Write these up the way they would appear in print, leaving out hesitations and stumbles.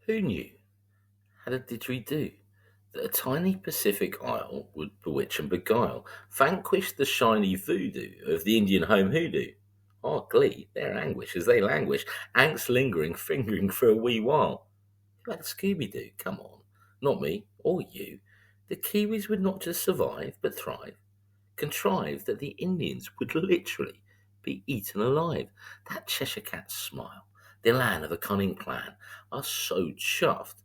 Who knew, had a didgeridoo, that a tiny Pacific isle would bewitch and beguile, vanquish the shiny voodoo of the Indian home hoodoo? Our glee, their anguish as they languish, angst lingering, fingering for a wee while. Who had a Scooby Doo? Come on, not me or you. The Kiwis would not just survive, but thrive. Contrived that the Indians would literally be eaten alive. That Cheshire Cat's smile, the land of a cunning plan, are so chuffed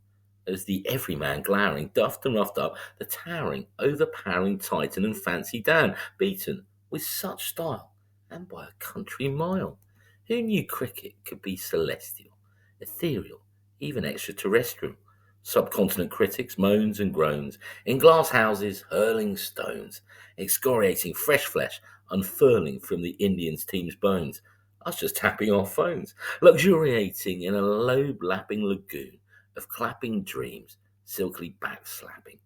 as the everyman glowering, duffed and roughed up, the towering, overpowering Titan and Fancy Dan, beaten with such style and by a country mile. Who knew cricket could be celestial, ethereal, even extraterrestrial? Subcontinent critics moans and groans, in glass houses hurling stones, excoriating fresh flesh, unfurling from the Indians' team's bones. Us just tapping our phones, luxuriating in a lobe-lapping lagoon of clapping dreams, silkily backslapping.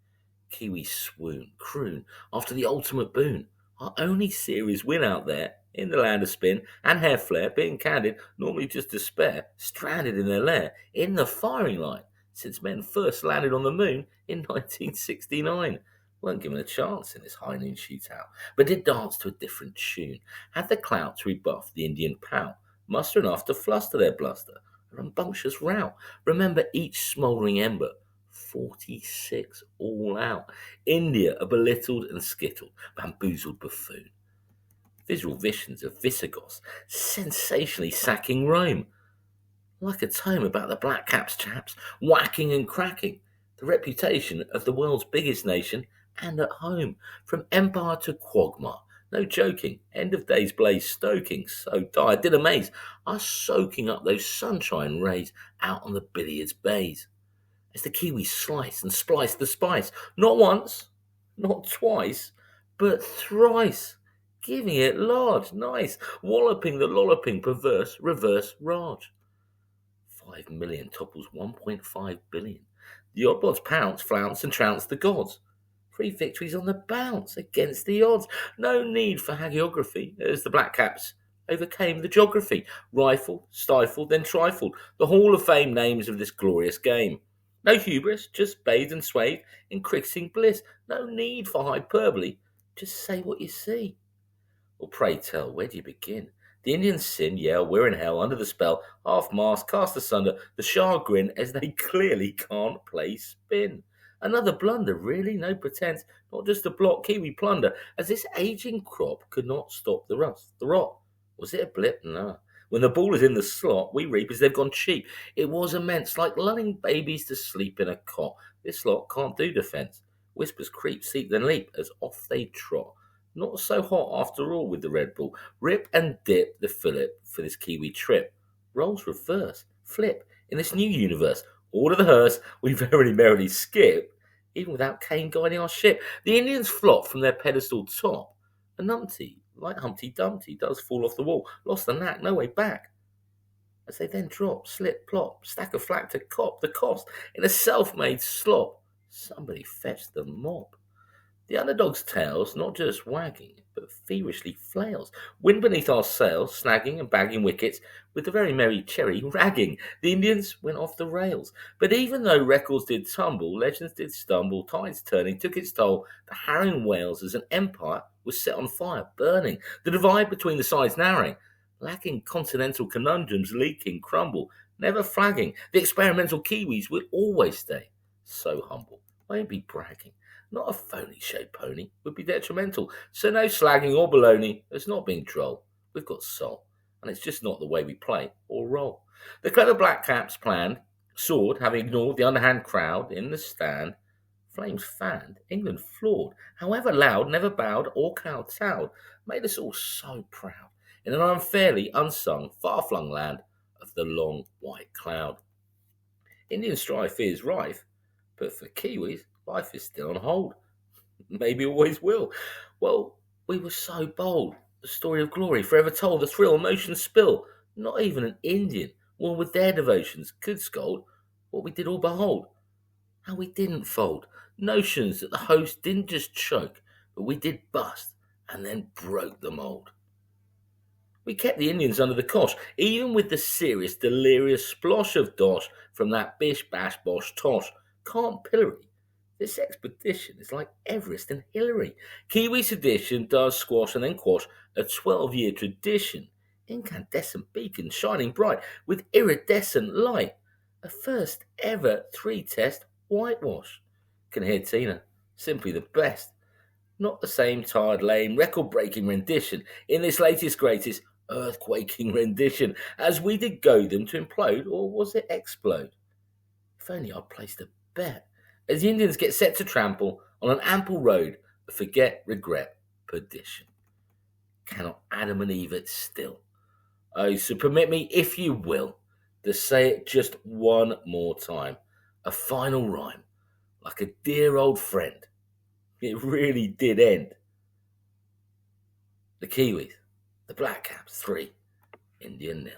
Kiwi swoon, croon, after the ultimate boon. Our only series win out there, in the land of spin and hair flare, being candid, normally just despair, stranded in their lair, in the firing line, since men first landed on the moon in 1969. Weren't given a chance in this high noon shootout, but did dance to a different tune. Had the clout to rebuff the Indian pout, muster enough to fluster their bluster, a rambunctious rout. Remember each smouldering ember, 46 all out. India, a belittled and skittled, bamboozled buffoon. Visual visions of Visigoths sensationally sacking Rome, like a tome about the Black Caps chaps whacking and cracking the reputation of the world's biggest nation and at home, from empire to quagmire. No joking, end of days blaze stoking, so dire did amaze us soaking up those sunshine rays out on the billiards bays. As the Kiwis slice and splice the spice, not once, not twice, but thrice, giving it large, nice, walloping the lolloping perverse reverse Raj. 5 million topples 1.5 billion. The oddbods pounce, flounce, and trounce the gods. 3 victories on the bounce against the odds. No need for hagiography, as the Black Caps overcame the geography. Rifled, stifled, then trifled. The Hall of Fame names of this glorious game. No hubris, just bathed and swayed in cricketing bliss. No need for hyperbole, just say what you see. Well, pray tell, where do you begin? The Indians sin, yell, we're in hell, under the spell, half mast, cast asunder, the Shah grin as they clearly can't play spin. Another blunder, really? No pretense, not just a block Kiwi plunder, as this aging crop could not stop the rust, the rot. Was it a blip? No. When the ball is in the slot, we reap as they've gone cheap. It was immense, like lulling babies to sleep in a cot. This lot can't do defence. Whispers creep, seep, then leap, as off they trot. Not so hot after all with the Red Bull. Rip and dip the fillip for this Kiwi trip. Roles reverse, flip, in this new universe. Order the hearse, we very merrily skip, even without Kane guiding our ship. The Indians flop from their pedestal top. A numpty, like Humpty Dumpty, does fall off the wall. Lost the knack, no way back. As they then drop, slip, plop, stack of flack to cop the cost in a self-made slop. Somebody fetch the mop. The underdog's tails not just wagging, but feverishly flails. Wind beneath our sails, snagging and bagging wickets, with the very merry cherry ragging. The Indians went off the rails. But even though records did tumble, legends did stumble, tides turning took its toll. The harrowing Wales as an empire was set on fire, burning. The divide between the sides narrowing. Lacking continental conundrums, leaking, crumble, never flagging. The experimental Kiwis will always stay so humble. Won't be bragging. Not a phony shaped pony would be detrimental. So no slagging or baloney. It's not being droll. We've got soul. And it's just not the way we play or roll. The clever Black Caps planned, soared, having ignored the underhand crowd in the stand. Flames fanned, England floored. However loud, never bowed or kowtowed. Made us all so proud. In an unfairly unsung, far-flung land of the long white cloud. Indian strife is rife, but for Kiwis, life is still on hold. Maybe always will. Well, we were so bold. The story of glory, forever told, the thrill, emotion spill. Not even an Indian, one with their devotions, could scold what we did all behold. How we didn't fold. Notions that the host didn't just choke, but we did bust and then broke the mould. We kept the Indians under the cosh, even with the serious, delirious splosh of dosh from that bish bash bosh tosh. Can't pillory. This expedition is like Everest and Hillary. Kiwi sedition does squash and then quash a 12-year tradition. Incandescent beacon shining bright with iridescent light. A first ever 3-test whitewash. Can hear Tina. Simply the best. Not the same tired, lame, record breaking rendition in this latest, greatest, earthquaking rendition, as we did go them to implode, or was it explode? If only I'd placed a bet. As the Indians get set to trample on an ample road of forget, regret, perdition. Cannot Adam and Eve it still? Oh, so permit me, if you will, to say it just one more time. A final rhyme, like a dear old friend. It really did end. The Kiwis, the Black Caps 3, India 0.